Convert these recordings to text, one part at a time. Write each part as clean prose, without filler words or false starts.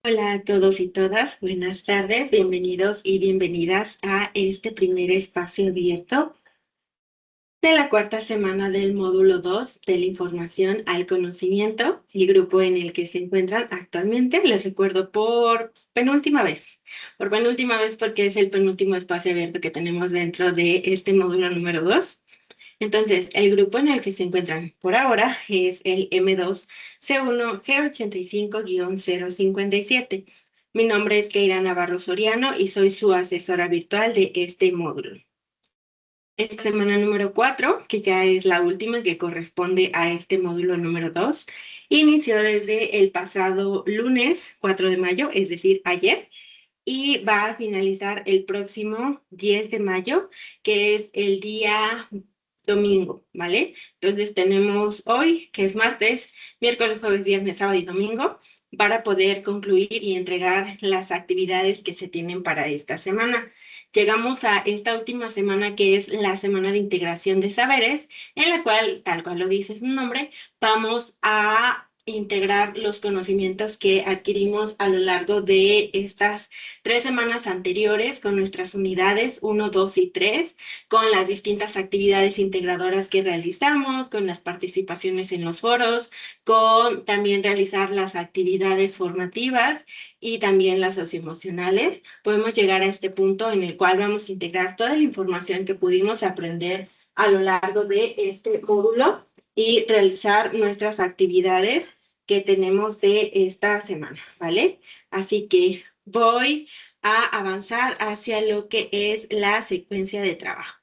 Hola a todos y todas, buenas tardes, bienvenidos y bienvenidas a este primer espacio abierto de la cuarta semana del módulo 2 de la información al conocimiento, el grupo en el que se encuentran actualmente. Les recuerdo por penúltima vez porque es el penúltimo espacio abierto que tenemos dentro de este módulo número 2. Entonces, el grupo en el que se encuentran por ahora es el M2C1G85-057. Mi nombre es Keira Navarro Soriano y soy su asesora virtual de este módulo. Esta semana número 4, que ya es la última que corresponde a este módulo número 2, inició desde el pasado lunes 4 de mayo, es decir, ayer, y va a finalizar el próximo 10 de mayo, que es el día domingo, ¿vale? Entonces tenemos hoy, que es martes, miércoles, jueves, viernes, sábado y domingo, para poder concluir y entregar las actividades que se tienen para esta semana. Llegamos a esta última semana, que es la semana de integración de saberes, en la cual, tal cual lo dice su nombre, vamos a integrar los conocimientos que adquirimos a lo largo de estas 3 semanas anteriores con nuestras unidades 1, 2 y 3, con las distintas actividades integradoras que realizamos, con las participaciones en los foros, con también realizar las actividades formativas y también las socioemocionales. Podemos llegar a este punto en el cual vamos a integrar toda la información que pudimos aprender a lo largo de este módulo y realizar nuestras actividades que tenemos de esta semana, ¿vale? Así que voy a avanzar hacia lo que es la secuencia de trabajo.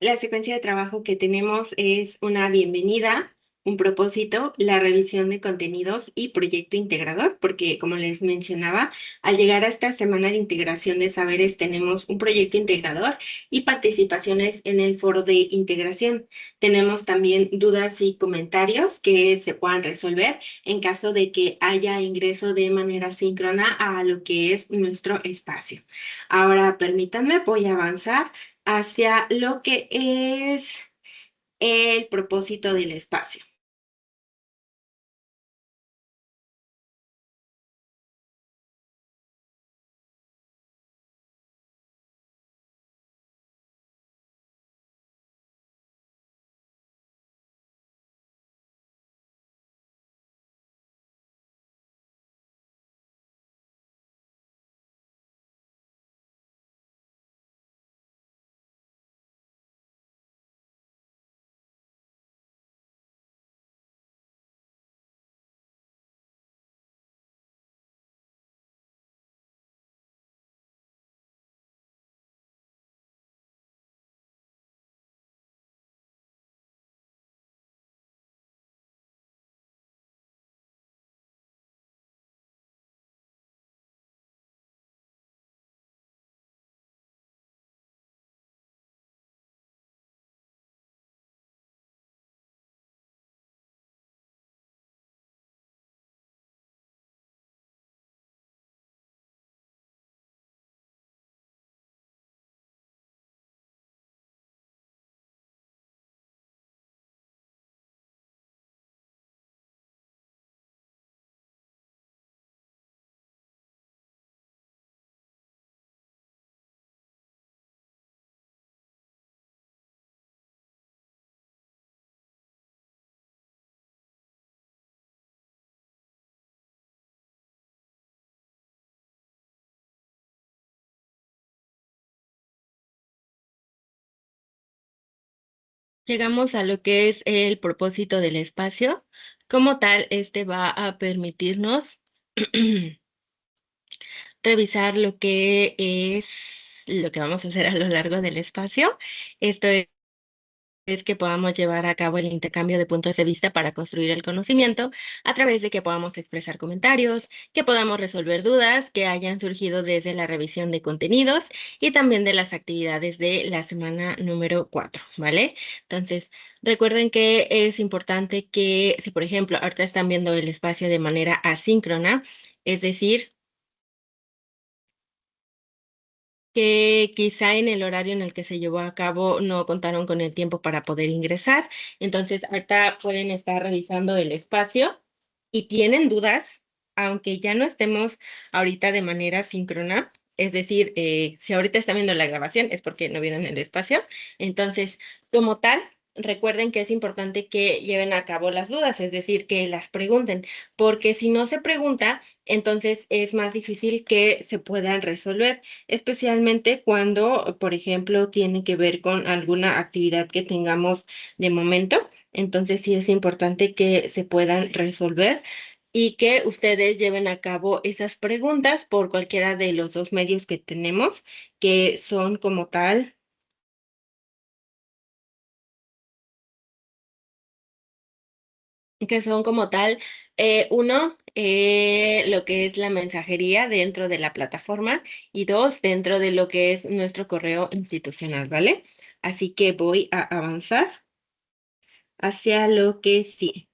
La secuencia de trabajo que tenemos es una bienvenida, un propósito, la revisión de contenidos y proyecto integrador, porque como les mencionaba, al llegar a esta semana de integración de saberes tenemos un proyecto integrador y participaciones en el foro de integración. Tenemos también dudas y comentarios que se puedan resolver en caso de que haya ingreso de manera síncrona a lo que es nuestro espacio. Ahora permítanme, voy a avanzar hacia lo que es el propósito del espacio. llegamos a lo que es el propósito del espacio. Como tal, este va a permitirnos revisar lo que es lo que vamos a hacer a lo largo del espacio. Esto es que podamos llevar a cabo el intercambio de puntos de vista para construir el conocimiento a través de que podamos expresar comentarios, que podamos resolver dudas que hayan surgido desde la revisión de contenidos y también de las actividades de la semana número 4, ¿vale? Entonces, recuerden que es importante que si, por ejemplo, ahorita están viendo el espacio de manera asíncrona, es decir, que quizá en el horario en el que se llevó a cabo no contaron con el tiempo para poder ingresar. Entonces, ahorita pueden estar revisando el espacio y tienen dudas, aunque ya no estemos ahorita de manera síncrona. Es decir, si ahorita están viendo la grabación es porque no vieron el espacio. Entonces, como tal, recuerden que es importante que lleven a cabo las dudas, es decir, que las pregunten, porque si no se pregunta, entonces es más difícil que se puedan resolver, especialmente cuando, por ejemplo, tiene que ver con alguna actividad que tengamos de momento. Entonces sí es importante que se puedan resolver y que ustedes lleven a cabo esas preguntas por cualquiera de los dos medios que tenemos, que son como tal. Que son como tal, uno, lo que es la mensajería dentro de la plataforma y dos, dentro de lo que es nuestro correo institucional, ¿vale? Así que voy a avanzar hacia lo que sí.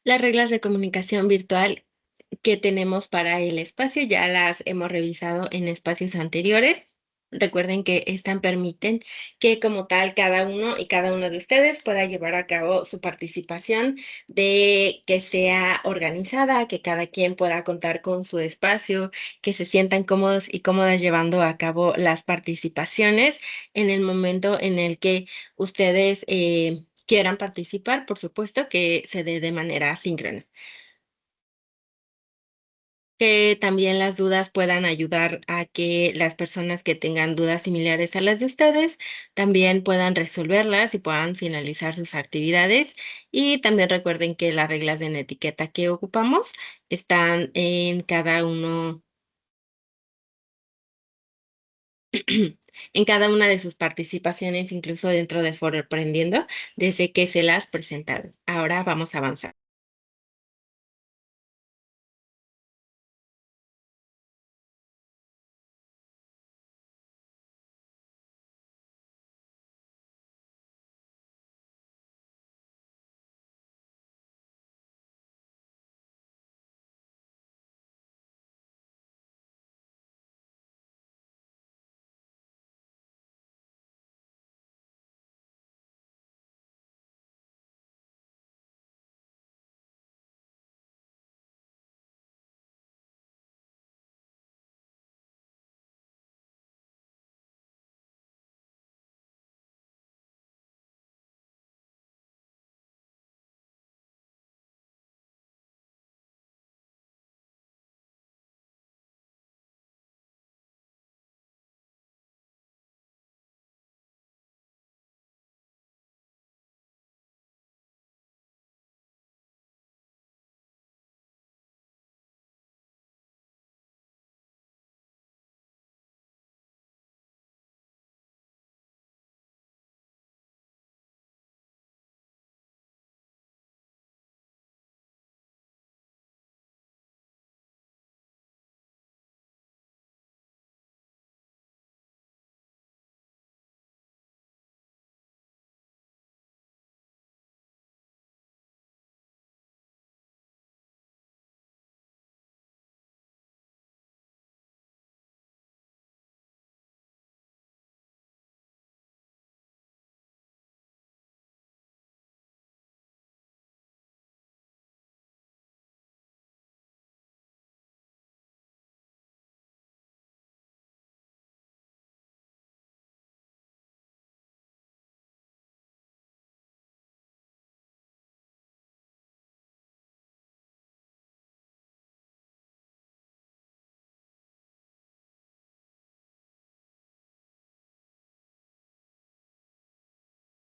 Las reglas de comunicación virtual que tenemos para el espacio ya las hemos revisado en espacios anteriores. Recuerden que estas permiten que como tal cada uno y cada uno de ustedes pueda llevar a cabo su participación de que sea organizada, que cada quien pueda contar con su espacio, que se sientan cómodos y cómodas llevando a cabo las participaciones en el momento en el que ustedes quieran participar, por supuesto que se dé de manera síncrona. Que también las dudas puedan ayudar a que las personas que tengan dudas similares a las de ustedes también puedan resolverlas y puedan finalizar sus actividades. Y también recuerden que las reglas de etiqueta que ocupamos están en cada uno, en cada una de sus participaciones, incluso dentro de Foro Aprendiendo, desde que se las presentaron. Ahora vamos a avanzar.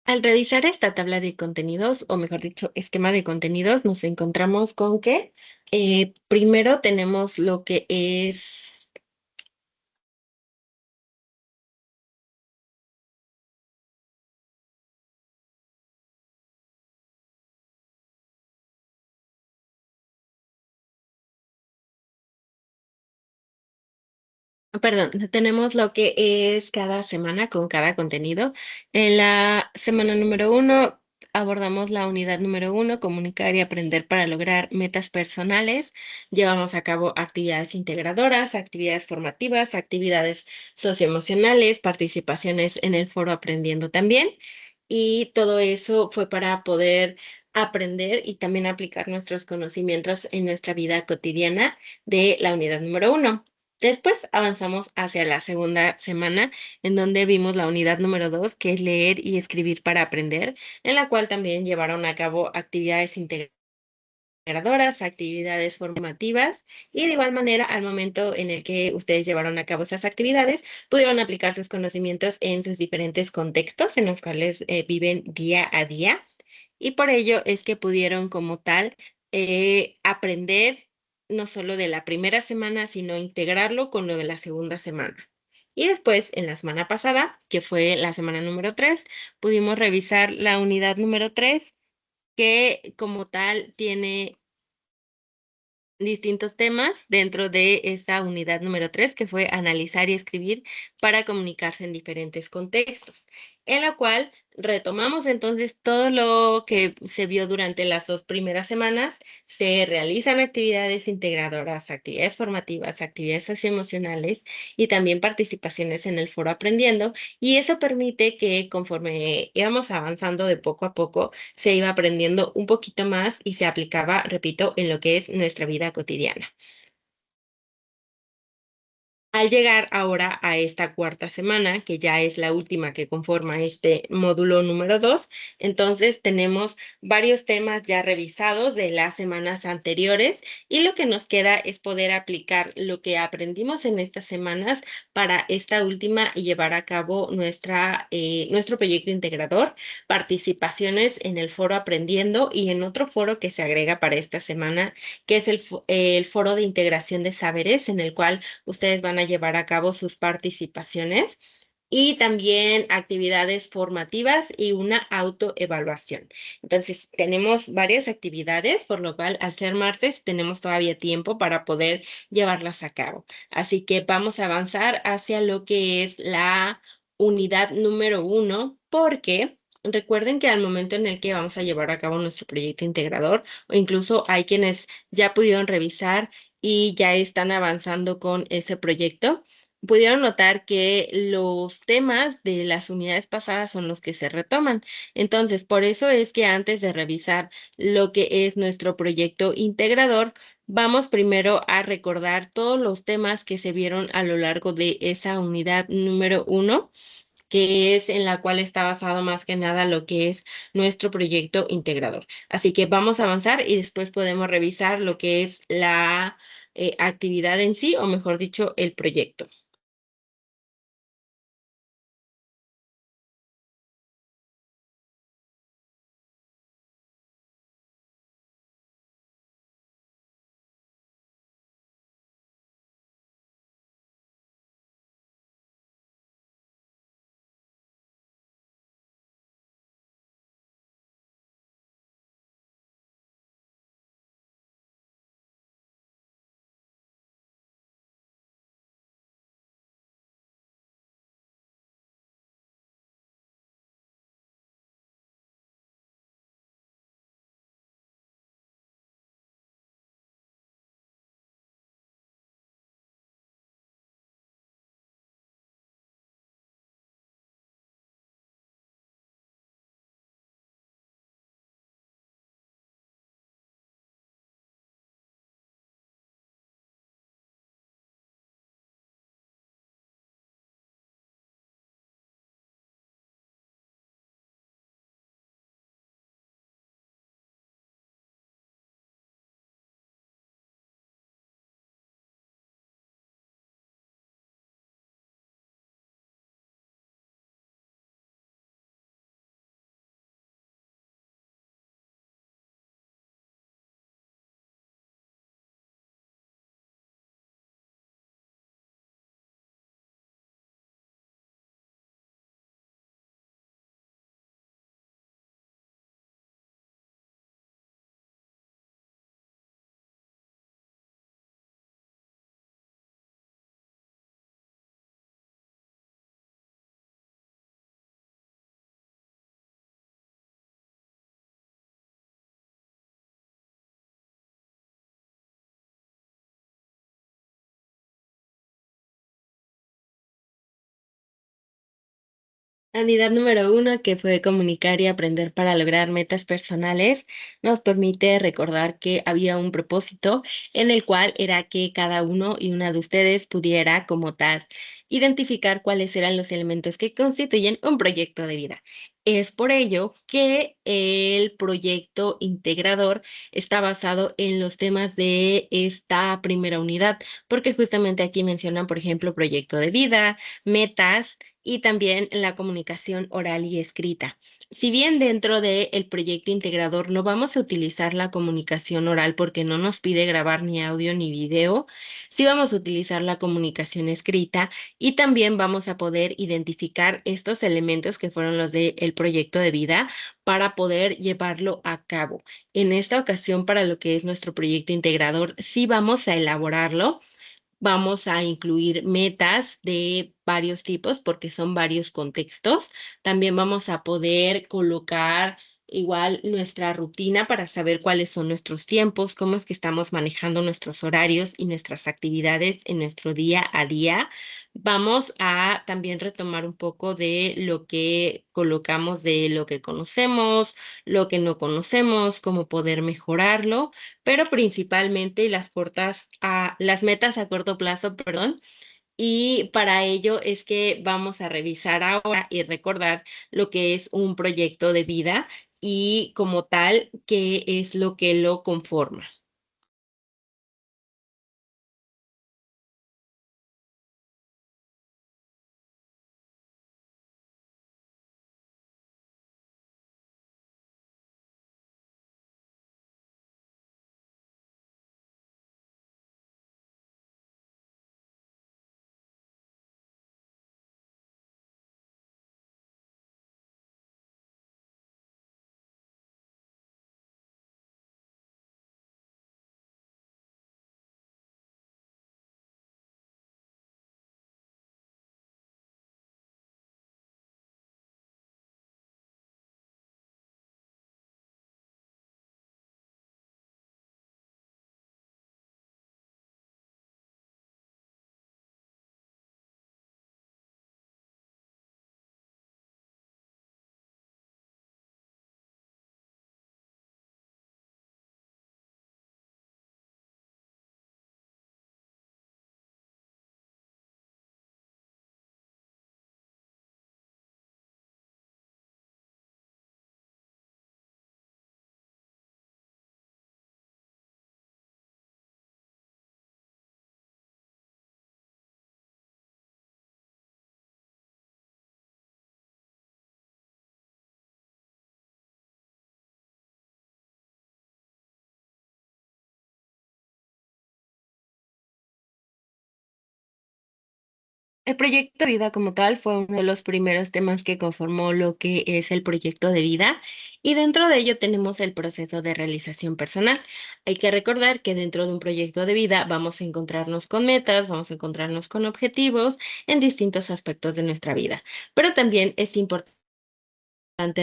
Al revisar esta tabla de contenidos, o mejor dicho, esquema de contenidos, nos encontramos con que primero tenemos lo que es. Perdón, tenemos lo que es cada semana con cada contenido. En la semana número 1 abordamos la unidad número 1, comunicar y aprender para lograr metas personales. Llevamos a cabo actividades integradoras, actividades formativas, actividades socioemocionales, participaciones en el foro Aprendiendo también. Y todo eso fue para poder aprender y también aplicar nuestros conocimientos en nuestra vida cotidiana de la unidad número 1. Después avanzamos hacia la segunda semana, en donde vimos la unidad número 2, que es leer y escribir para aprender, en la cual también llevaron a cabo actividades integradoras, actividades formativas, y de igual manera, al momento en el que ustedes llevaron a cabo esas actividades, pudieron aplicar sus conocimientos en sus diferentes contextos en los cuales viven día a día, y por ello es que pudieron como tal aprender no solo de la primera semana, sino integrarlo con lo de la segunda semana. Y después, en la semana pasada, que fue la semana número 3, pudimos revisar la unidad número 3, que como tal tiene distintos temas dentro de esa unidad número 3, que fue analizar y escribir para comunicarse en diferentes contextos, en la cual retomamos entonces todo lo que se vio durante las 2 primeras semanas. Se realizan actividades integradoras, actividades formativas, actividades socioemocionales y también participaciones en el foro Aprendiendo, y eso permite que conforme íbamos avanzando de poco a poco, se iba aprendiendo un poquito más y se aplicaba, repito, en lo que es nuestra vida cotidiana. Al llegar ahora a esta cuarta semana, que ya es la última que conforma este módulo número 2, entonces tenemos varios temas ya revisados de las semanas anteriores, y lo que nos queda es poder aplicar lo que aprendimos en estas semanas para esta última y llevar a cabo nuestro proyecto integrador, participaciones en el foro Aprendiendo y en otro foro que se agrega para esta semana, que es el foro de integración de saberes, en el cual ustedes van a llevar a cabo sus participaciones y también actividades formativas y una autoevaluación. Entonces, tenemos varias actividades, por lo cual al ser martes tenemos todavía tiempo para poder llevarlas a cabo. Así que vamos a avanzar hacia lo que es la unidad número 1, porque recuerden que al momento en el que vamos a llevar a cabo nuestro proyecto integrador, o incluso hay quienes ya pudieron revisar y ya están avanzando con ese proyecto, pudieron notar que los temas de las unidades pasadas son los que se retoman. Entonces, por eso es que antes de revisar lo que es nuestro proyecto integrador, vamos primero a recordar todos los temas que se vieron a lo largo de esa unidad número 1, que es en la cual está basado más que nada lo que es nuestro proyecto integrador. Así que vamos a avanzar y después podemos revisar lo que es la actividad en sí, o mejor dicho, el proyecto. Habilidad número uno, que fue comunicar y aprender para lograr metas personales, nos permite recordar que había un propósito en el cual era que cada uno y una de ustedes pudiera, como tal, identificar cuáles eran los elementos que constituyen un proyecto de vida. Es por ello que el proyecto integrador está basado en los temas de esta primera unidad, porque justamente aquí mencionan, por ejemplo, proyecto de vida, metas y también la comunicación oral y escrita. Si bien dentro del proyecto integrador no vamos a utilizar la comunicación oral porque no nos pide grabar ni audio ni video, sí vamos a utilizar la comunicación escrita y también vamos a poder identificar estos elementos que fueron los del proyecto de vida para poder llevarlo a cabo. En esta ocasión, para lo que es nuestro proyecto integrador, sí vamos a elaborarlo. Vamos a incluir metas de varios tipos porque son varios contextos. También vamos a poder colocar igual nuestra rutina para saber cuáles son nuestros tiempos, cómo es que estamos manejando nuestros horarios y nuestras actividades en nuestro día a día. Vamos a también retomar un poco de lo que colocamos de lo que conocemos, lo que no conocemos, cómo poder mejorarlo, pero principalmente las metas a corto plazo, perdón, y para ello es que vamos a revisar ahora y recordar lo que es un proyecto de vida y como tal, qué es lo que lo conforma. El proyecto de vida como tal fue uno de los primeros temas que conformó lo que es el proyecto de vida y dentro de ello tenemos el proceso de realización personal. Hay que recordar que dentro de un proyecto de vida vamos a encontrarnos con metas, vamos a encontrarnos con objetivos en distintos aspectos de nuestra vida, pero también es importante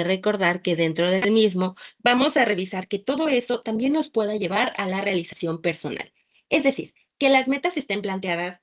recordar que dentro del mismo vamos a revisar que todo eso también nos pueda llevar a la realización personal. Es decir, que las metas estén planteadas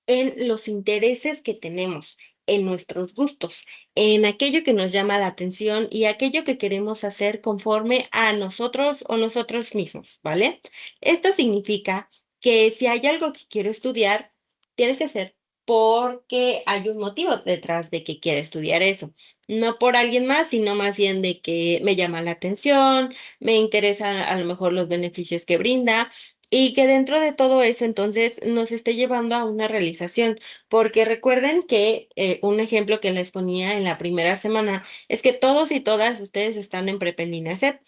en los intereses que tenemos, en nuestros gustos, en aquello que nos llama la atención y aquello que queremos hacer conforme a nosotros o nosotros mismos, ¿vale? Esto significa que si hay algo que quiero estudiar, tiene que ser porque hay un motivo detrás de que quiera estudiar eso, no por alguien más, sino más bien de que me llama la atención, me interesa a lo mejor los beneficios que brinda y que dentro de todo eso entonces nos esté llevando a una realización, porque recuerden que un ejemplo que les ponía en la primera semana es que todos y todas ustedes están en Prepa en línea CEP.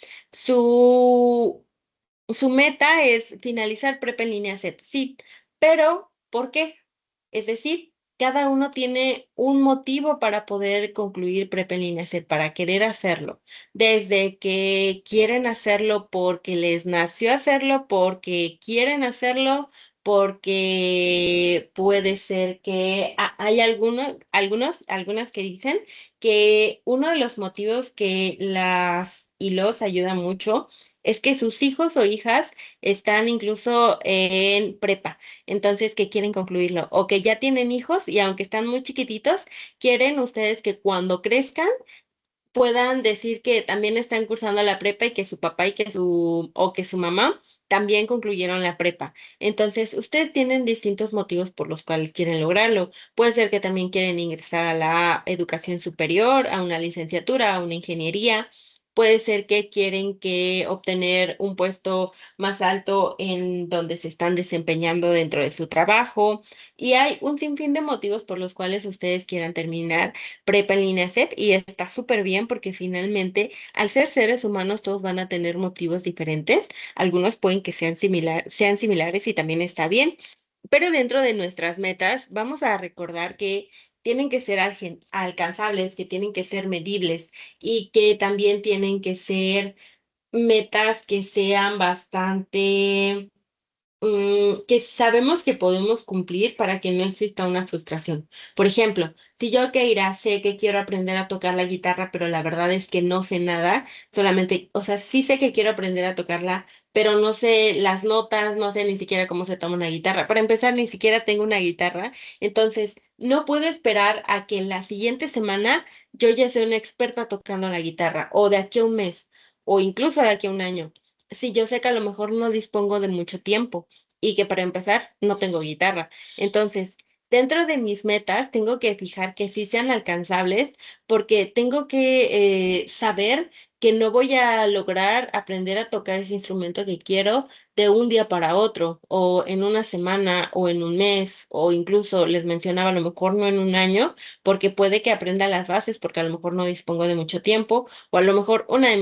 Su meta es finalizar prepa en línea CEP, sí, pero ¿por qué? Es decir, cada uno tiene un motivo para poder concluir prepa en línea CEP, para querer hacerlo. Desde que quieren hacerlo porque les nació hacerlo, porque quieren hacerlo, porque puede ser que hay algunas que dicen que uno de los motivos que las y los ayuda mucho es que sus hijos o hijas están incluso en prepa, entonces que quieren concluirlo, o que ya tienen hijos y aunque están muy chiquititos, quieren ustedes que cuando crezcan puedan decir que también están cursando la prepa y que su papá y que su mamá también concluyeron la prepa. Entonces, ustedes tienen distintos motivos por los cuales quieren lograrlo. Puede ser que también quieren ingresar a la educación superior, a una licenciatura, a una ingeniería. Puede ser que quieren que obtener un puesto más alto en donde se están desempeñando dentro de su trabajo. Y hay un sinfín de motivos por los cuales ustedes quieran terminar prepa en línea SEP y está súper bien porque finalmente al ser seres humanos todos van a tener motivos diferentes. Algunos pueden que sean similares y también está bien, pero dentro de nuestras metas vamos a recordar que tienen que ser alcanzables, que tienen que ser medibles y que también tienen que ser metas que sean bastante que sabemos que podemos cumplir para que no exista una frustración. Por ejemplo, si yo, Keira, sé que quiero aprender a tocar la guitarra, pero la verdad es que no sé nada, solamente, o sea, sí sé que quiero aprender a tocarla, pero no sé las notas, no sé ni siquiera cómo se toma una guitarra. Para empezar, ni siquiera tengo una guitarra, entonces no puedo esperar a que en la siguiente semana yo ya sea una experta tocando la guitarra, o de aquí a un mes, o incluso de aquí a un año. Si yo sé que a lo mejor no dispongo de mucho tiempo y que para empezar no tengo guitarra. Entonces, dentro de mis metas tengo que fijar que sí sean alcanzables porque tengo que saber que no voy a lograr aprender a tocar ese instrumento que quiero de un día para otro o en una semana o en un mes o incluso les mencionaba a lo mejor no en un año porque puede que aprenda las bases porque a lo mejor no dispongo de mucho tiempo o a lo mejor una de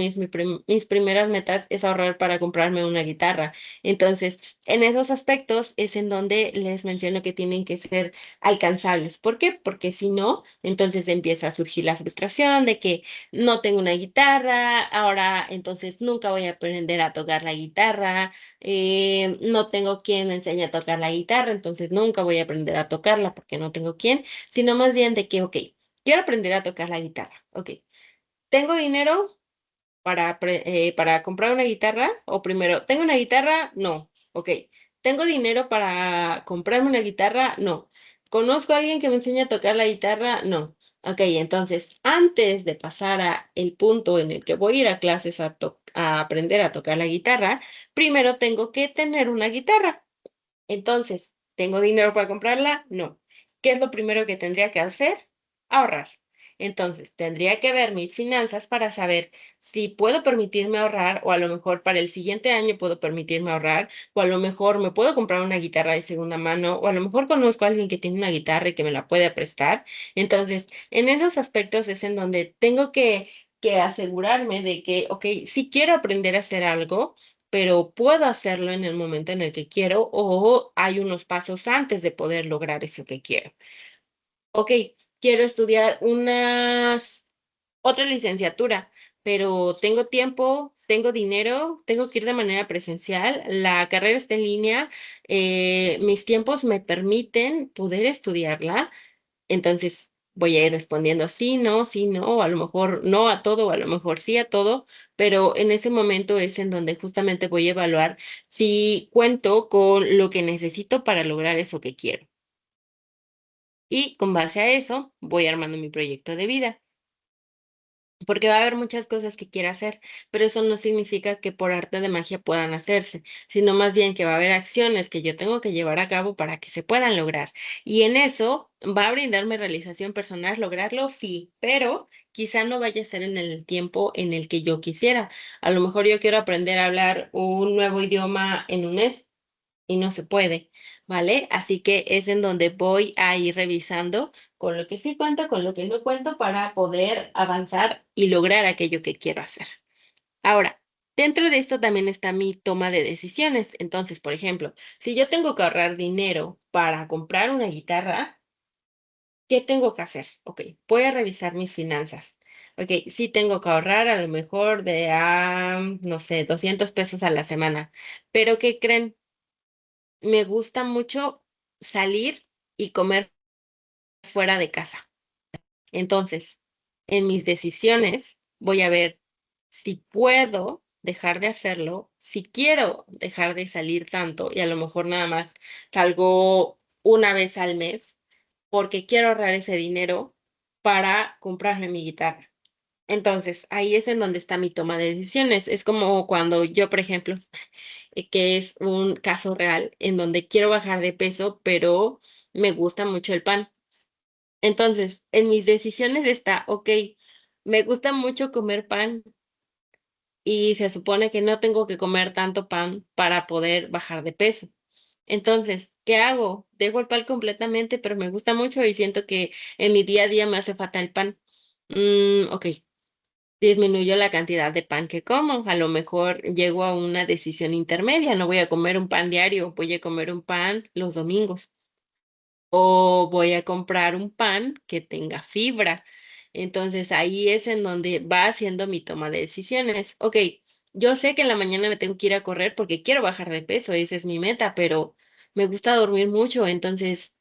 mis primeras metas es ahorrar para comprarme una guitarra. Entonces, en esos aspectos es en donde les menciono que tienen que ser alcanzables. ¿Por qué? Porque si no, entonces empieza a surgir la frustración de que no tengo una guitarra, ahora entonces nunca voy a aprender a tocar la guitarra, no tengo quien me enseñe a tocar la guitarra, entonces nunca voy a aprender a tocarla porque no tengo quien, sino más bien de que, ok, quiero aprender a tocar la guitarra, ok, ¿tengo dinero para comprar una guitarra? O primero, ¿tengo una guitarra? No. Ok. ¿Tengo dinero para comprarme una guitarra? No. ¿Conozco a alguien que me enseñe a tocar la guitarra? No. Ok, entonces, antes de pasar a el punto en el que voy a ir a clases a aprender a tocar la guitarra, primero tengo que tener una guitarra. Entonces, ¿tengo dinero para comprarla? No. ¿Qué es lo primero que tendría que hacer? Ahorrar. Entonces, tendría que ver mis finanzas para saber si puedo permitirme ahorrar o a lo mejor para el siguiente año puedo permitirme ahorrar o a lo mejor me puedo comprar una guitarra de segunda mano o a lo mejor conozco a alguien que tiene una guitarra y que me la puede prestar. Entonces, en esos aspectos es en donde tengo que asegurarme de que, ok, si quiero aprender a hacer algo, pero puedo hacerlo en el momento en el que quiero o hay unos pasos antes de poder lograr eso que quiero. Ok, quiero estudiar otra licenciatura, pero tengo tiempo, tengo dinero, tengo que ir de manera presencial, la carrera está en línea, mis tiempos me permiten poder estudiarla. Entonces voy a ir respondiendo sí, no, o a lo mejor no a todo, o a lo mejor sí a todo, pero en ese momento es en donde justamente voy a evaluar si cuento con lo que necesito para lograr eso que quiero. Y con base a eso voy armando mi proyecto de vida. Porque va a haber muchas cosas que quiera hacer, pero eso no significa que por arte de magia puedan hacerse, sino más bien que va a haber acciones que yo tengo que llevar a cabo para que se puedan lograr. Y en eso va a brindarme realización personal, lograrlo, sí, pero quizá no vaya a ser en el tiempo en el que yo quisiera. A lo mejor yo quiero aprender a hablar un nuevo idioma en un mes y no se puede, ¿vale? Así que es en donde voy a ir revisando con lo que sí cuento, con lo que no cuento para poder avanzar y lograr aquello que quiero hacer. Ahora, dentro de esto también está mi toma de decisiones. Entonces, por ejemplo, si yo tengo que ahorrar dinero para comprar una guitarra, ¿qué tengo que hacer? Ok, voy a revisar mis finanzas. Ok, sí tengo que ahorrar a lo mejor no sé, 200 pesos a la semana. Pero ¿qué creen? Me gusta mucho salir y comer fuera de casa. Entonces, en mis decisiones voy a ver si puedo. dejar de hacerlo, si quiero dejar de salir tanto y a lo mejor nada más salgo una vez al mes porque quiero ahorrar ese dinero para comprarme mi guitarra. Entonces, ahí es en donde está mi toma de decisiones. Es como cuando yo, por ejemplo, que es un caso real en donde quiero bajar de peso, pero me gusta mucho el pan. Entonces, en mis decisiones está, ok, me gusta mucho comer pan y se supone que no tengo que comer tanto pan para poder bajar de peso. Entonces, ¿qué hago? Dejo el pan completamente, pero me gusta mucho y siento que en mi día a día me hace falta el pan. Ok, disminuyo la cantidad de pan que como. A lo mejor llego a una decisión intermedia. No voy a comer un pan diario, voy a comer un pan los domingos. O voy a comprar un pan que tenga fibra. Entonces ahí es en donde va haciendo mi toma de decisiones. Ok, yo sé que en la mañana me tengo que ir a correr porque quiero bajar de peso, esa es mi meta, pero me gusta dormir mucho, entonces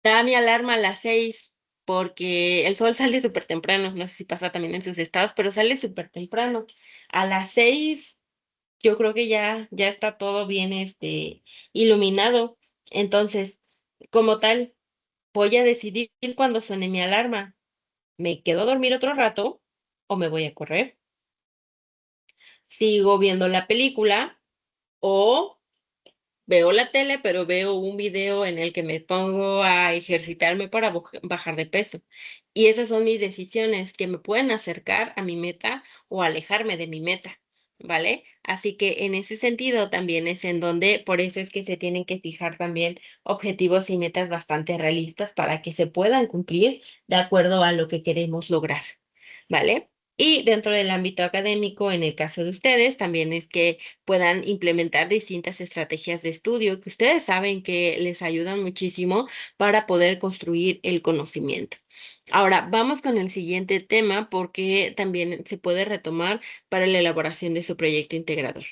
da mi alarma a las 6 porque el sol sale súper temprano. No sé si pasa también en sus estados, pero sale súper temprano. A las 6 yo creo que ya está todo bien iluminado. Entonces, como tal, voy a decidir cuando suene mi alarma. ¿Me quedo a dormir otro rato o me voy a correr? ¿Sigo viendo la película o veo la tele, pero veo un video en el que me pongo a ejercitarme para bajar de peso? Y esas son mis decisiones que me pueden acercar a mi meta o alejarme de mi meta, ¿vale? Así que en ese sentido también es en donde, por eso es que se tienen que fijar también objetivos y metas bastante realistas para que se puedan cumplir de acuerdo a lo que queremos lograr, ¿vale? Y dentro del ámbito académico, en el caso de ustedes, también es que puedan implementar distintas estrategias de estudio que ustedes saben que les ayudan muchísimo para poder construir el conocimiento. Ahora, vamos con el siguiente tema porque también se puede retomar para la elaboración de su proyecto integrador.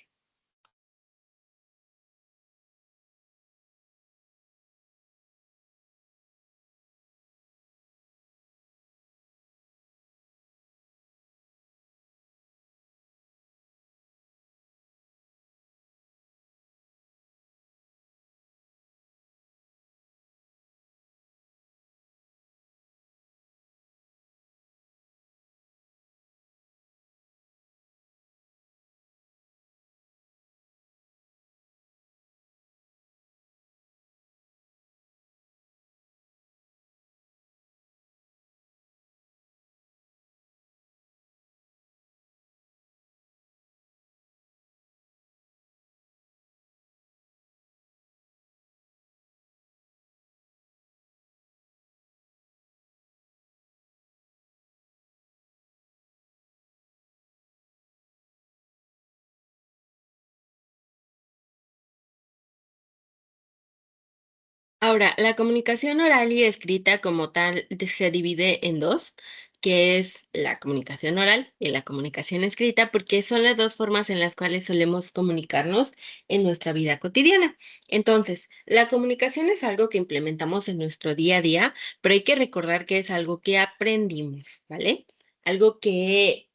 Ahora, la comunicación oral y escrita como tal se divide en dos, que es la comunicación oral y la comunicación escrita, porque son las dos formas en las cuales solemos comunicarnos en nuestra vida cotidiana. Entonces, la comunicación es algo que implementamos en nuestro día a día, pero hay que recordar que es algo que aprendimos, ¿vale? Algo que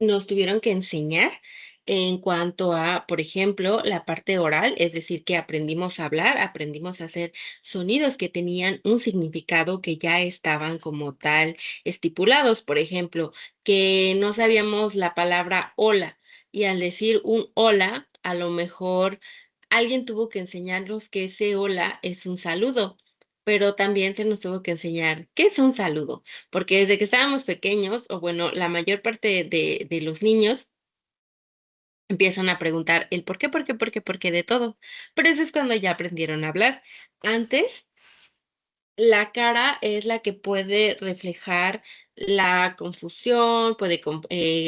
nos tuvieron que enseñar en cuanto a, por ejemplo, la parte oral, es decir, que aprendimos a hablar, aprendimos a hacer sonidos que tenían un significado que ya estaban como tal estipulados. Por ejemplo, que no sabíamos la palabra hola y al decir un hola, a lo mejor alguien tuvo que enseñarnos que ese hola es un saludo. Pero también se nos tuvo que enseñar qué es un saludo, porque desde que estábamos pequeños, o bueno, la mayor parte de los niños empiezan a preguntar el por qué de todo. Pero eso es cuando ya aprendieron a hablar. Antes la cara es la que puede reflejar la confusión, puede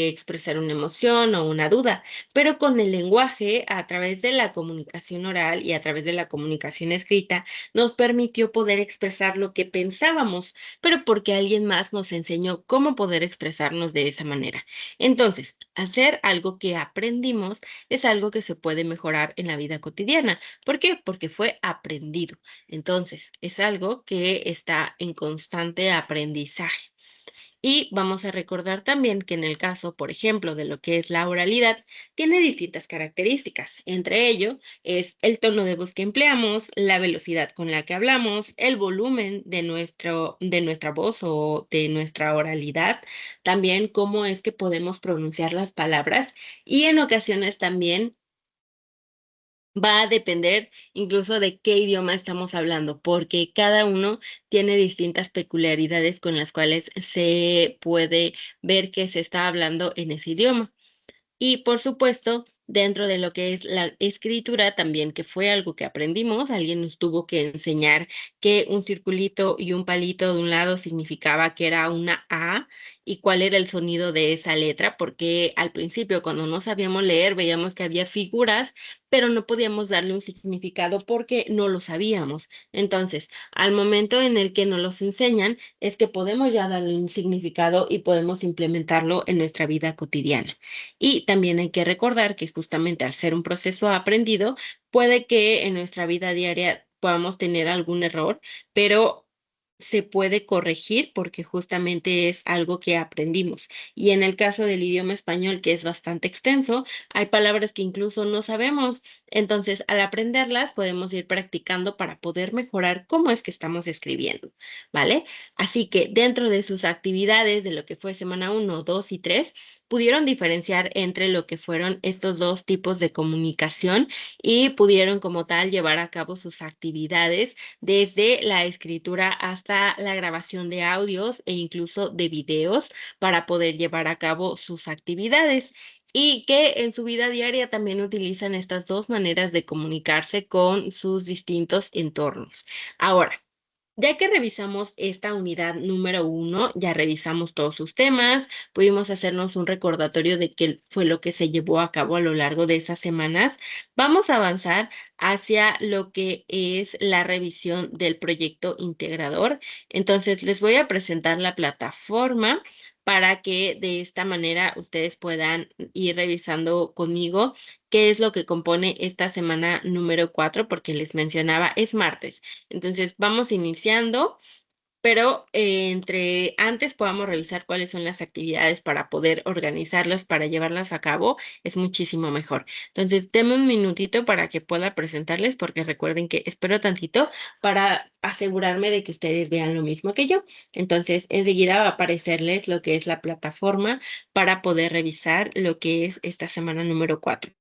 expresar una emoción o una duda, pero con el lenguaje, a través de la comunicación oral y a través de la comunicación escrita, nos permitió poder expresar lo que pensábamos, pero porque alguien más nos enseñó cómo poder expresarnos de esa manera. Entonces, hacer algo que aprendimos es algo que se puede mejorar en la vida cotidiana. ¿Por qué? Porque fue aprendido. Entonces, es algo que está en constante aprendizaje. Y vamos a recordar también que en el caso, por ejemplo, de lo que es la oralidad, tiene distintas características. Entre ello es el tono de voz que empleamos, la velocidad con la que hablamos, el volumen de nuestra voz o de nuestra oralidad, también cómo es que podemos pronunciar las palabras y en ocasiones también va a depender incluso de qué idioma estamos hablando, porque cada uno tiene distintas peculiaridades con las cuales se puede ver que se está hablando en ese idioma. Y por supuesto, dentro de lo que es la escritura también, que fue algo que aprendimos, alguien nos tuvo que enseñar que un circulito y un palito de un lado significaba que era una A y cuál era el sonido de esa letra, porque al principio cuando no sabíamos leer veíamos que había figuras, pero no podíamos darle un significado porque no lo sabíamos. Entonces, al momento en el que nos los enseñan, es que podemos ya darle un significado y podemos implementarlo en nuestra vida cotidiana. Y también hay que recordar que justamente al ser un proceso aprendido, puede que en nuestra vida diaria podamos tener algún error, pero se puede corregir porque justamente es algo que aprendimos. Y en el caso del idioma español, que es bastante extenso, hay palabras que incluso no sabemos. Entonces, al aprenderlas, podemos ir practicando para poder mejorar cómo es que estamos escribiendo, ¿vale? Así que dentro de sus actividades de lo que fue semana 1, 2 y 3, pudieron diferenciar entre lo que fueron estos dos tipos de comunicación y pudieron como tal llevar a cabo sus actividades desde la escritura hasta la grabación de audios e incluso de videos para poder llevar a cabo sus actividades. Y que en su vida diaria también utilizan estas dos maneras de comunicarse con sus distintos entornos. Ahora, ya que revisamos esta unidad número 1, ya revisamos todos sus temas, pudimos hacernos un recordatorio de qué fue lo que se llevó a cabo a lo largo de esas semanas. Vamos a avanzar hacia lo que es la revisión del proyecto integrador. Entonces, les voy a presentar la plataforma para que de esta manera ustedes puedan ir revisando conmigo qué es lo que compone esta semana número 4, porque les mencionaba, es martes. Entonces, vamos iniciando, pero entre antes podamos revisar cuáles son las actividades para poder organizarlas, para llevarlas a cabo, es muchísimo mejor. Entonces, denme un minutito para que pueda presentarles, porque recuerden que espero tantito para asegurarme de que ustedes vean lo mismo que yo. Entonces, enseguida va a aparecerles lo que es la plataforma para poder revisar lo que es esta semana número 4.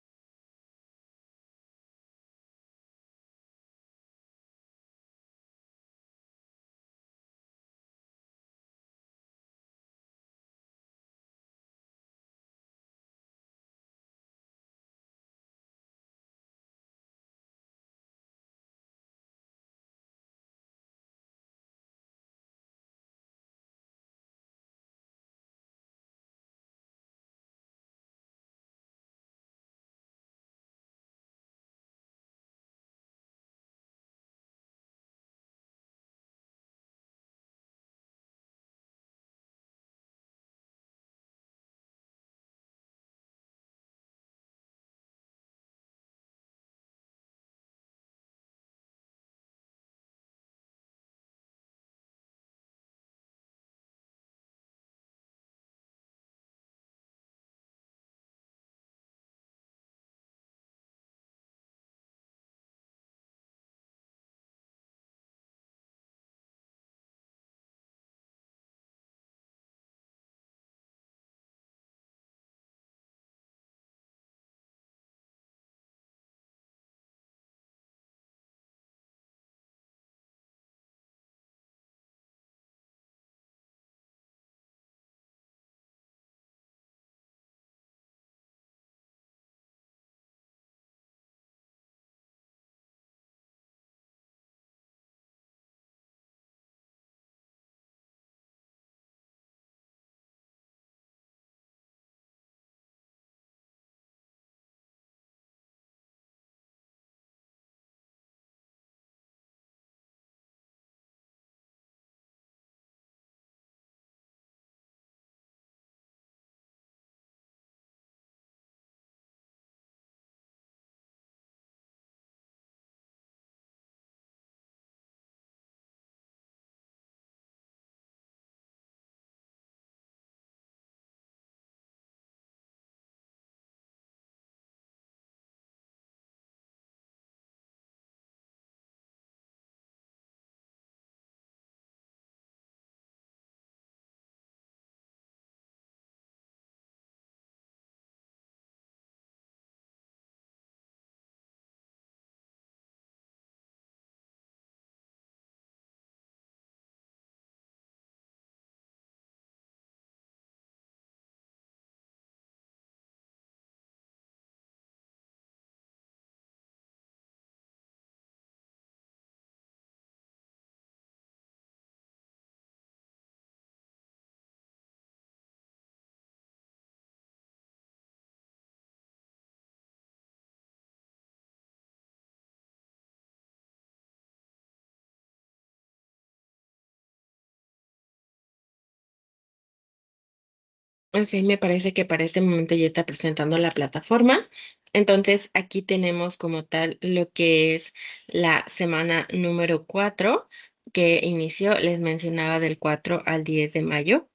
Ok, me parece que para este momento ya está presentando la plataforma. Entonces, aquí tenemos como tal lo que es la semana número 4 que inició, les mencionaba, del 4 al 10 de mayo.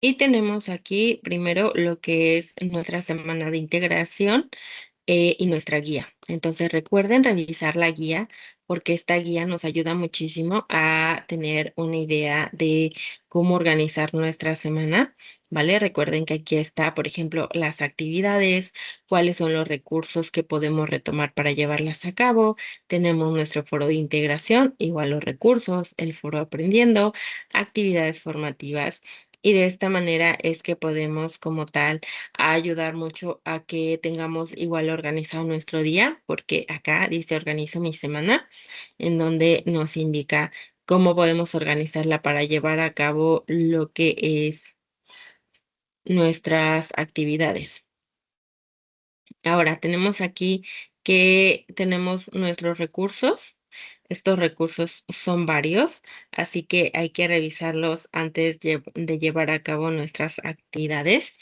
Y tenemos aquí primero lo que es nuestra semana de integración y nuestra guía. Entonces recuerden revisar la guía porque esta guía nos ayuda muchísimo a tener una idea de cómo organizar nuestra semana, ¿vale? Recuerden que aquí está, por ejemplo, las actividades, cuáles son los recursos que podemos retomar para llevarlas a cabo. Tenemos nuestro foro de integración, igual los recursos, el foro aprendiendo, actividades formativas. Y de esta manera es que podemos como tal ayudar mucho a que tengamos igual organizado nuestro día, porque acá dice organizo mi semana, en donde nos indica cómo podemos organizarla para llevar a cabo lo que es nuestras actividades. Ahora tenemos aquí que tenemos nuestros recursos. Estos recursos son varios, así que hay que revisarlos antes de llevar a cabo nuestras actividades,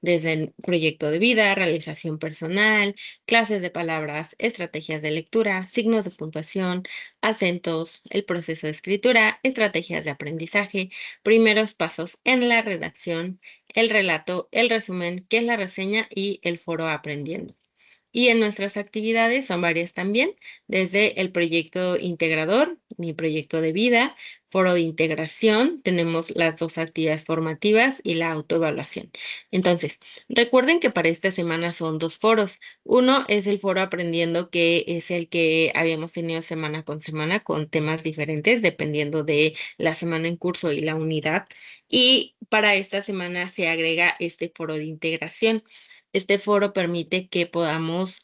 desde el proyecto de vida, realización personal, clases de palabras, estrategias de lectura, signos de puntuación, acentos, el proceso de escritura, estrategias de aprendizaje, primeros pasos en la redacción, el relato, el resumen, que es la reseña y el foro aprendiendo. Y en nuestras actividades son varias también, desde el proyecto integrador, mi proyecto de vida, foro de integración, tenemos las dos actividades formativas y la autoevaluación. Entonces, recuerden que para esta semana son dos foros. Uno es el foro aprendiendo, que es el que habíamos tenido semana con temas diferentes, dependiendo de la semana en curso y la unidad. Y para esta semana se agrega este foro de integración. Este foro permite que podamos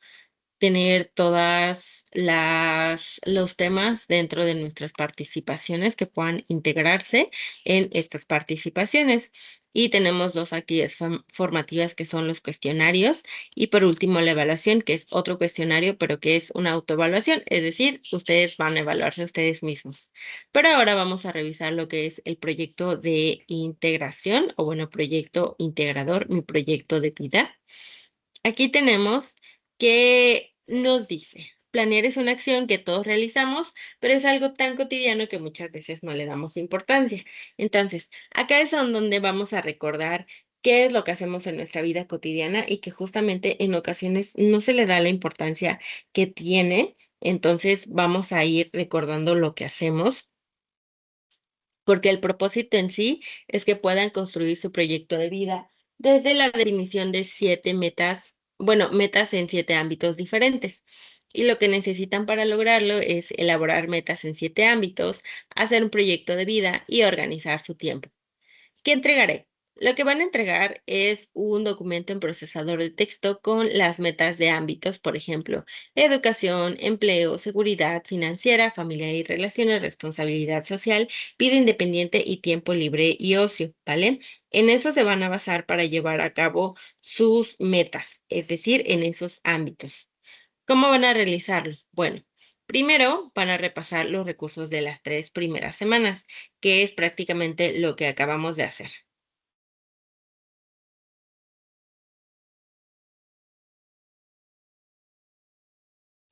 tener todas los temas dentro de nuestras participaciones que puedan integrarse en estas participaciones. Y tenemos dos actividades formativas que son los cuestionarios y por último la evaluación, que es otro cuestionario, pero que es una autoevaluación, es decir, ustedes van a evaluarse ustedes mismos. Pero ahora vamos a revisar lo que es el proyecto de integración o bueno, proyecto integrador, mi proyecto de vida. Aquí tenemos que nos dice, planear es una acción que todos realizamos, pero es algo tan cotidiano que muchas veces no le damos importancia. Entonces, acá es donde vamos a recordar qué es lo que hacemos en nuestra vida cotidiana y que justamente en ocasiones no se le da la importancia que tiene. Entonces, vamos a ir recordando lo que hacemos porque el propósito en sí es que puedan construir su proyecto de vida desde la definición de 7 metas, bueno, metas en 7 ámbitos diferentes. Y lo que necesitan para lograrlo es elaborar metas en 7 ámbitos, hacer un proyecto de vida y organizar su tiempo. ¿Qué entregaré? Lo que van a entregar es un documento en procesador de texto con las metas de ámbitos, por ejemplo, educación, empleo, seguridad financiera, familia y relaciones, responsabilidad social, vida independiente y tiempo libre y ocio, ¿vale? En eso se van a basar para llevar a cabo sus metas, es decir, en esos ámbitos. ¿Cómo van a realizarlo? Bueno, primero van a repasar los recursos de las 3 primeras semanas, que es prácticamente lo que acabamos de hacer.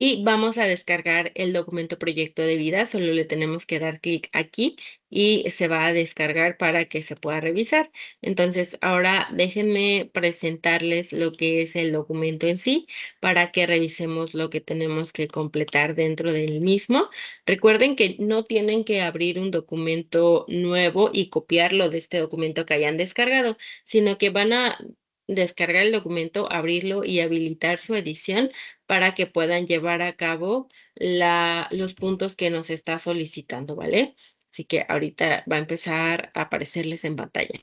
Y vamos a descargar el documento proyecto de vida, solo le tenemos que dar clic aquí y se va a descargar para que se pueda revisar. Entonces, ahora déjenme presentarles lo que es el documento en sí para que revisemos lo que tenemos que completar dentro del mismo. Recuerden que no tienen que abrir un documento nuevo y copiarlo de este documento que hayan descargado, sino que van a descargar el documento, abrirlo y habilitar su edición para que puedan llevar a cabo los puntos que nos está solicitando, ¿vale? Así que ahorita va a empezar a aparecerles en pantalla.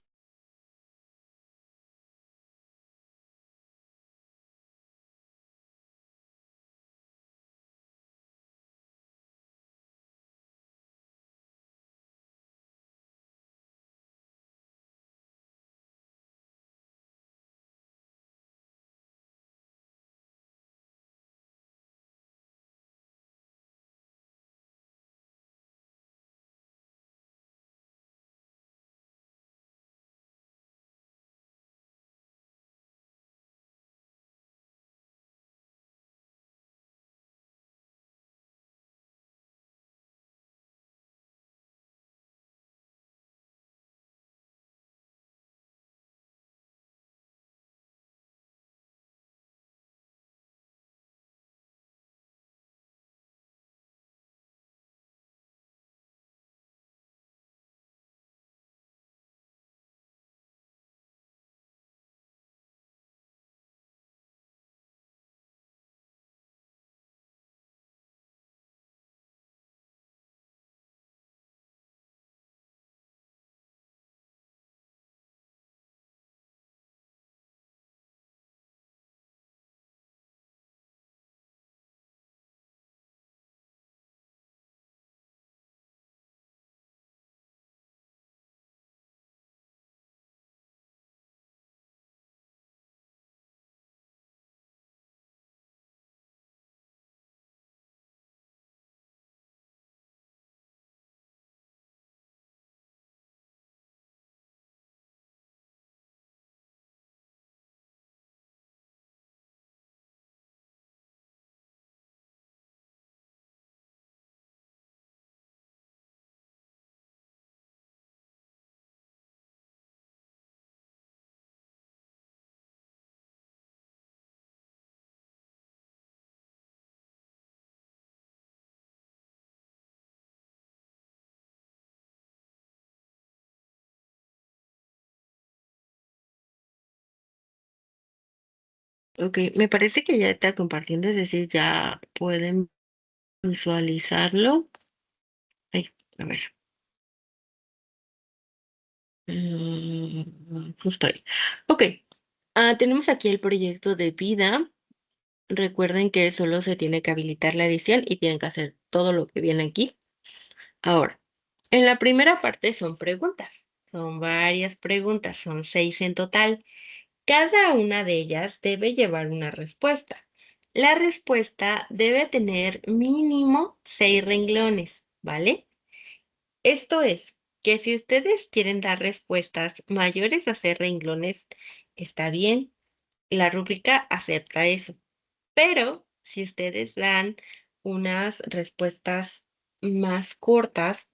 Ok, me parece que ya está compartiendo, es decir, ya pueden visualizarlo. Ay, a ver. Justo ahí. Ok, tenemos aquí el proyecto de vida. Recuerden que solo se tiene que habilitar la edición y tienen que hacer todo lo que viene aquí. Ahora, en la primera parte son preguntas. Son varias preguntas, son 6 en total. Cada una de ellas debe llevar una respuesta. La respuesta debe tener mínimo 6 renglones, ¿vale? Esto es que si ustedes quieren dar respuestas mayores a 6 renglones, está bien, la rúbrica acepta eso. Pero si ustedes dan unas respuestas más cortas,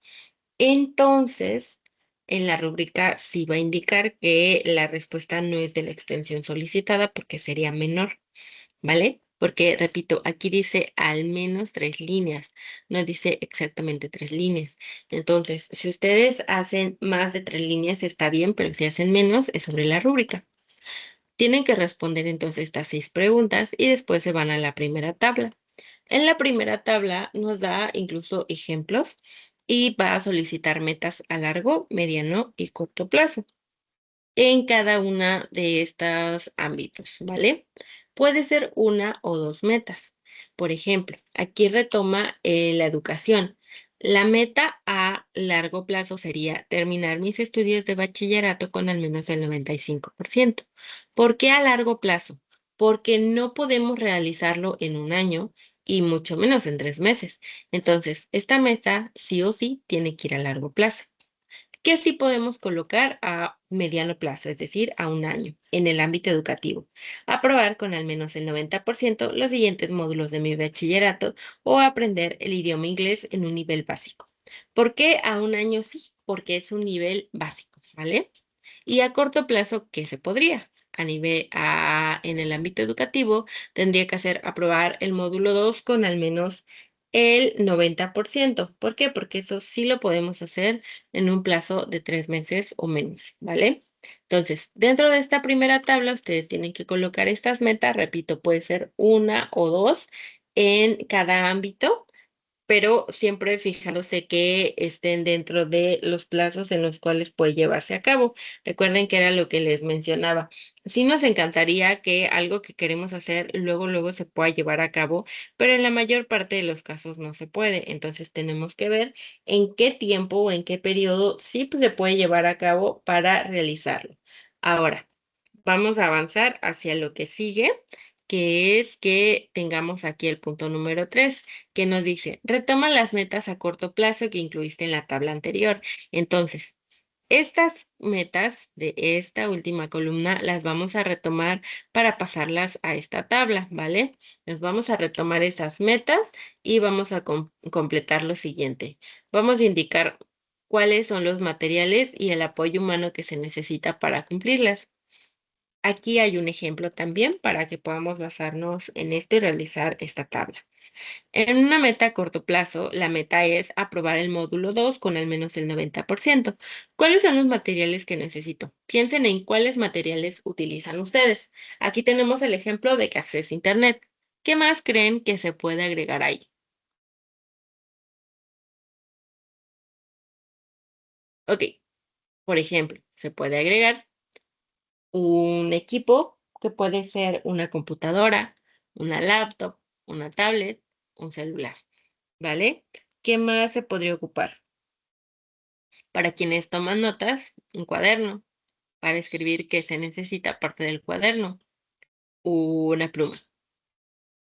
entonces en la rúbrica sí va a indicar que la respuesta no es de la extensión solicitada porque sería menor, ¿vale? Porque, repito, aquí dice al menos 3 líneas, no dice exactamente 3 líneas. Entonces, si ustedes hacen más de 3 líneas está bien, pero si hacen menos es sobre la rúbrica. Tienen que responder entonces estas 6 preguntas y después se van a la primera tabla. En la primera tabla nos da incluso ejemplos y va a solicitar metas a largo, mediano y corto plazo en cada una de estos ámbitos, ¿vale? Puede ser una o dos metas. Por ejemplo, aquí retoma la educación. La meta a largo plazo sería terminar mis estudios de bachillerato con al menos el 95%. ¿Por qué a largo plazo? Porque no podemos realizarlo en un año y mucho menos en 3 meses. Entonces, esta meta sí o sí tiene que ir a largo plazo que sí podemos colocar a mediano plazo, es decir, a un año, en el ámbito educativo. Aprobar con al menos el 90% los siguientes módulos de mi bachillerato o aprender el idioma inglés en un nivel básico. ¿Por qué a un año sí? Porque es un nivel básico, ¿vale? Y a corto plazo, ¿qué se podría? En el ámbito educativo, tendría que hacer aprobar el módulo 2 con al menos el 90%. ¿Por qué? Porque eso sí lo podemos hacer en un plazo de 3 meses o menos, ¿vale? Entonces, dentro de esta primera tabla, ustedes tienen que colocar estas metas, repito, puede ser una o dos en cada ámbito pero siempre fijándose que estén dentro de los plazos en los cuales puede llevarse a cabo. Recuerden que era lo que les mencionaba. Sí nos encantaría que algo que queremos hacer luego se pueda llevar a cabo, pero en la mayor parte de los casos no se puede. Entonces tenemos que ver en qué tiempo o en qué periodo sí se puede llevar a cabo para realizarlo. Ahora, vamos a avanzar hacia lo que sigue, que es que tengamos aquí el punto número 3 que nos dice, retoma las metas a corto plazo que incluiste en la tabla anterior. Entonces, estas metas de esta última columna las vamos a retomar para pasarlas a esta tabla, ¿vale? Nos vamos a retomar esas metas y vamos a completar lo siguiente. Vamos a indicar cuáles son los materiales y el apoyo humano que se necesita para cumplirlas. Aquí hay un ejemplo también para que podamos basarnos en esto y realizar esta tabla. En una meta a corto plazo, la meta es aprobar el módulo 2 con al menos el 90%. ¿Cuáles son los materiales que necesito? Piensen en cuáles materiales utilizan ustedes. Aquí tenemos el ejemplo de que acceso a Internet. ¿Qué más creen que se puede agregar ahí? Ok, por ejemplo, se puede agregar un equipo que puede ser una computadora, una laptop, una tablet, un celular, ¿vale? ¿Qué más se podría ocupar? Para quienes toman notas, un cuaderno, para escribir qué se necesita aparte del cuaderno, una pluma.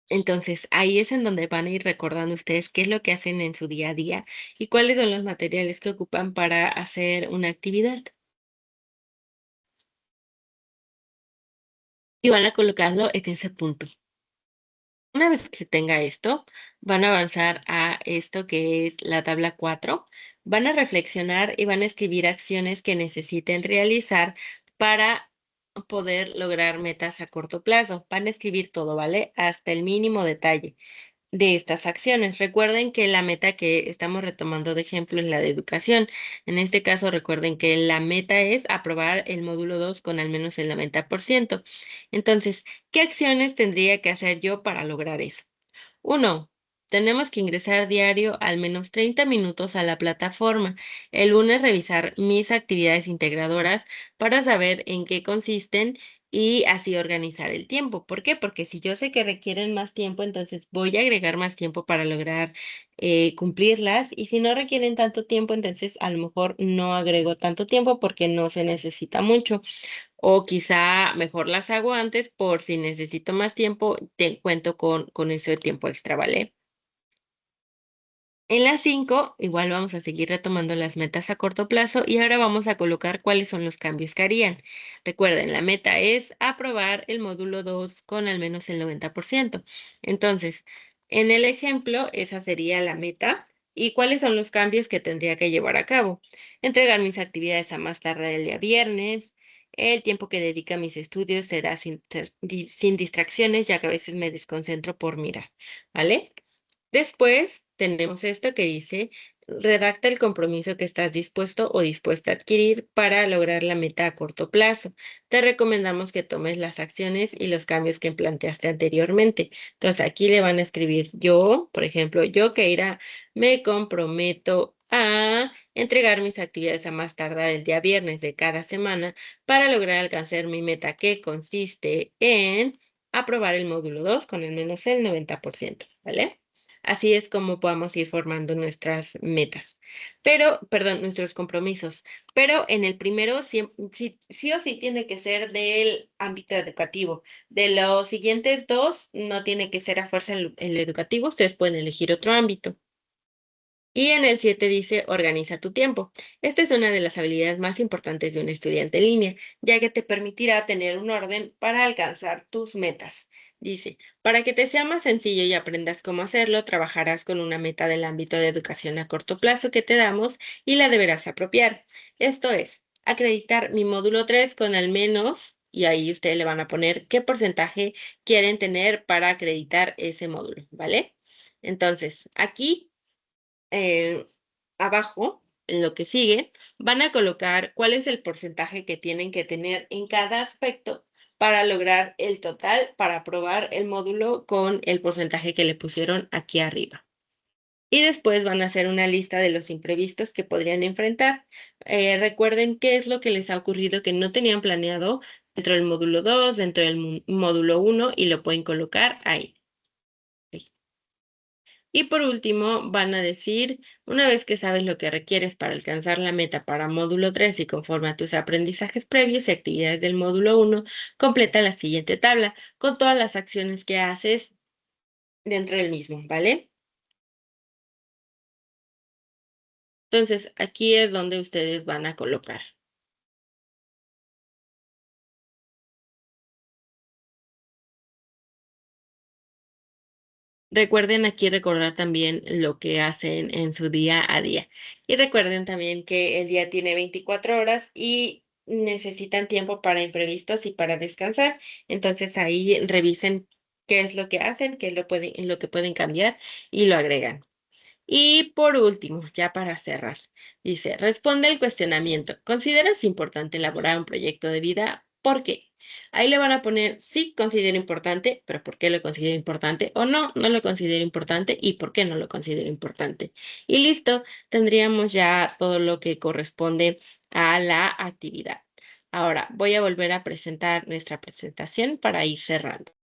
Entonces, ahí es en donde van a ir recordando ustedes qué es lo que hacen en su día a día y cuáles son los materiales que ocupan para hacer una actividad. Y van a colocarlo en ese punto. Una vez que se tenga esto, van a avanzar a esto que es la tabla 4. Van a reflexionar y van a escribir acciones que necesiten realizar para poder lograr metas a corto plazo. Van a escribir todo, ¿vale? Hasta el mínimo detalle. de estas acciones. Recuerden que la meta que estamos retomando de ejemplo es la de educación. En este caso, recuerden que la meta es aprobar el módulo 2 con al menos el 90%. Entonces, ¿qué acciones tendría que hacer yo para lograr eso? Uno, tenemos que ingresar diario al menos 30 minutos a la plataforma. El lunes revisar mis actividades integradoras para saber en qué consisten y así organizar el tiempo. ¿Por qué? Porque si yo sé que requieren más tiempo, entonces voy a agregar más tiempo para lograr cumplirlas. Y si no requieren tanto tiempo, entonces a lo mejor no agrego tanto tiempo porque no se necesita mucho. O quizá mejor las hago antes por si necesito más tiempo, te cuento con ese tiempo extra, ¿vale? En las 5, igual vamos a seguir retomando las metas a corto plazo y ahora vamos a colocar cuáles son los cambios que harían. Recuerden, la meta es aprobar el módulo 2 con al menos el 90%. Entonces, en el ejemplo, esa sería la meta. ¿Y cuáles son los cambios que tendría que llevar a cabo? Entregar mis actividades a más tardar el día viernes. El tiempo que dedica a mis estudios será sin distracciones, ya que a veces me desconcentro por mirar, ¿vale? Después tenemos esto que dice, redacta el compromiso que estás dispuesto o dispuesta a adquirir para lograr la meta a corto plazo. Te recomendamos que tomes las acciones y los cambios que planteaste anteriormente. Entonces aquí le van a escribir yo, por ejemplo, yo Keira, me comprometo a entregar mis actividades a más tardar el día viernes de cada semana para lograr alcanzar mi meta que consiste en aprobar el módulo 2 con al menos el 90%, ¿vale? Así es como podamos ir formando nuestras metas. Pero, perdón, nuestros compromisos. Pero en el primero, sí o sí tiene que ser del ámbito educativo. De los siguientes dos, no tiene que ser a fuerza el educativo. Ustedes pueden elegir otro ámbito. Y en el 7 dice, organiza tu tiempo. Esta es una de las habilidades más importantes de un estudiante en línea, ya que te permitirá tener un orden para alcanzar tus metas. Dice, para que te sea más sencillo y aprendas cómo hacerlo, trabajarás con una meta del ámbito de educación a corto plazo que te damos y la deberás apropiar. Esto es, acreditar mi módulo 3 con al menos, y ahí ustedes le van a poner qué porcentaje quieren tener para acreditar ese módulo, ¿vale? Entonces, aquí eh, abajo, en lo que sigue, van a colocar cuál es el porcentaje que tienen que tener en cada aspecto para lograr el total, para aprobar el módulo con el porcentaje que le pusieron aquí arriba. Y después van a hacer una lista de los imprevistos que podrían enfrentar. Recuerden qué es lo que les ha ocurrido que no tenían planeado dentro del módulo 2, dentro del módulo 1 y lo pueden colocar ahí. Y por último, van a decir, una vez que sabes lo que requieres para alcanzar la meta para módulo 3 y conforme a tus aprendizajes previos y actividades del módulo 1, completa la siguiente tabla con todas las acciones que haces dentro del mismo, ¿vale? Entonces, aquí es donde ustedes van a colocar. Recuerden aquí recordar también lo que hacen en su día a día. Y recuerden también que el día tiene 24 horas y necesitan tiempo para imprevistos y para descansar. Entonces ahí revisen qué es lo que hacen, qué es lo que pueden cambiar y lo agregan. Y por último, ya para cerrar, dice, responde el cuestionamiento. ¿Consideras importante elaborar un proyecto de vida? ¿Por qué? Ahí le van a poner sí considero importante, pero ¿por qué lo considero importante? O no, no lo considero importante y por qué no lo considero importante. Y listo, tendríamos ya todo lo que corresponde a la actividad. Ahora voy a volver a presentar nuestra presentación para ir cerrando.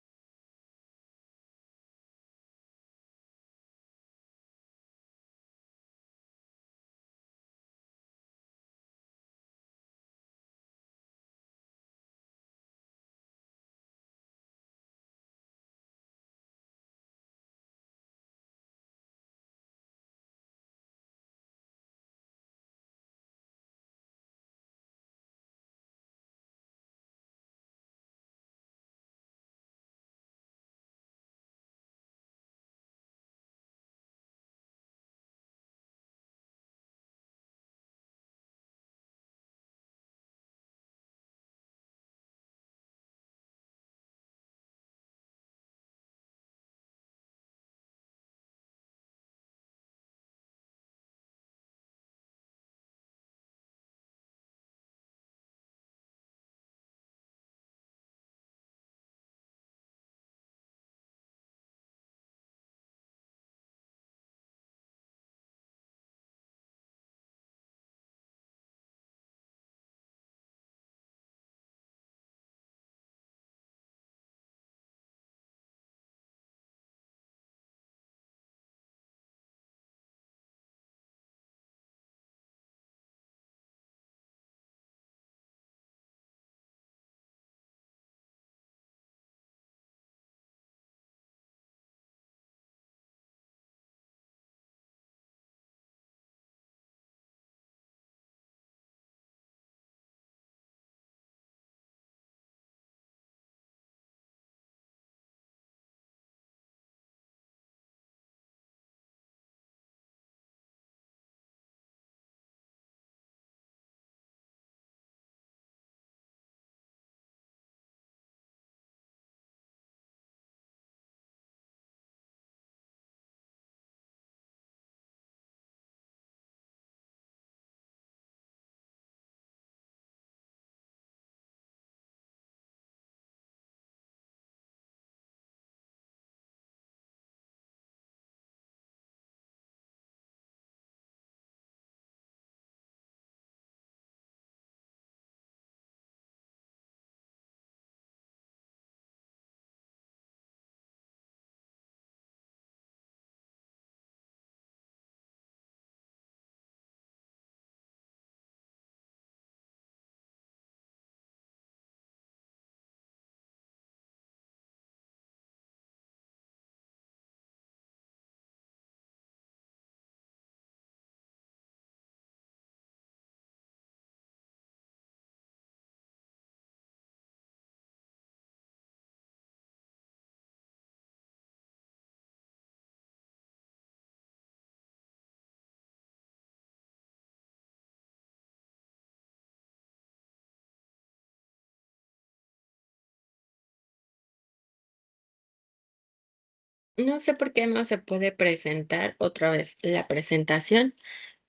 No sé por qué no se puede presentar otra vez la presentación,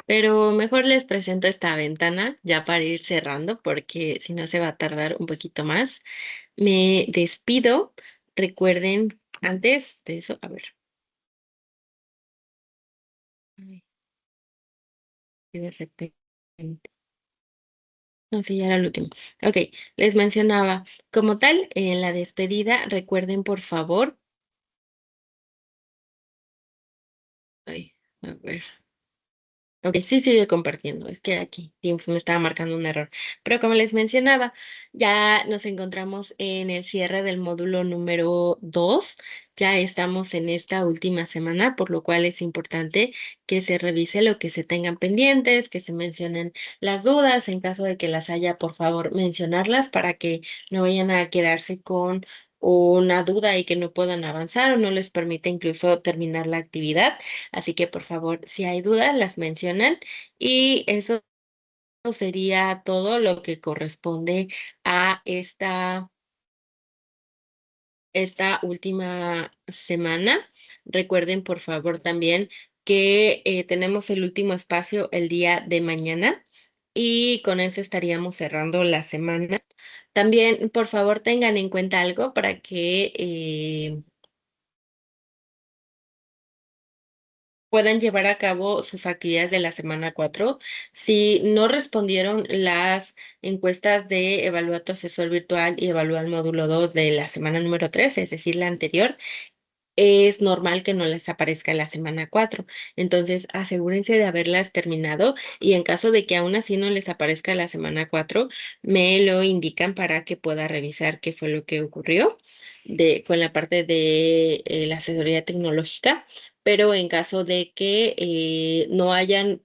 pero mejor les presento esta ventana ya para ir cerrando, porque si no se va a tardar un poquito más. Me despido. Recuerden, antes de eso, a ver. Ay, que de repente. No, sí, ya era el último. Ok, les mencionaba, como tal, en la despedida, recuerden por favor. Ay, a ver. Ok, sí sigue compartiendo. Es que aquí Teams me estaba marcando un error. Pero como les mencionaba, ya nos encontramos en el cierre del módulo número 2. Ya estamos en esta última semana, por lo cual es importante que se revise lo que se tengan pendientes, que se mencionen las dudas. En caso de que las haya, por favor, mencionarlas para que no vayan a quedarse con una duda y que no puedan avanzar o no les permita incluso terminar la actividad. Así que por favor, si hay dudas, las mencionan y eso sería todo lo que corresponde a esta última semana. Recuerden por favor también que tenemos el último espacio el día de mañana y con eso estaríamos cerrando la semana. También por favor tengan en cuenta algo para que puedan llevar a cabo sus actividades de la semana 4. Si no respondieron las encuestas de Evalúa tu asesor virtual y Evalúa el módulo 2 de la semana número 3, es decir, la anterior, es normal que no les aparezca la semana 4. Entonces, asegúrense de haberlas terminado y en caso de que aún así no les aparezca la semana 4, me lo indican para que pueda revisar qué fue lo que ocurrió con la parte de la asesoría tecnológica. Pero en caso de que no hayan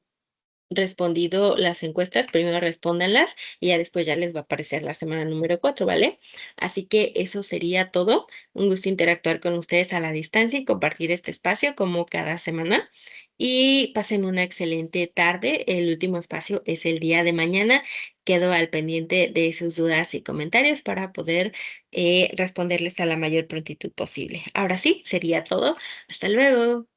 respondido las encuestas, primero respóndanlas y ya después ya les va a aparecer la semana número 4, ¿vale? Así que eso sería todo. Un gusto interactuar con ustedes a la distancia y compartir este espacio como cada semana. Y pasen una excelente tarde. El último espacio es el día de mañana. Quedo al pendiente de sus dudas y comentarios para poder responderles a la mayor prontitud posible. Ahora sí, sería todo. Hasta luego.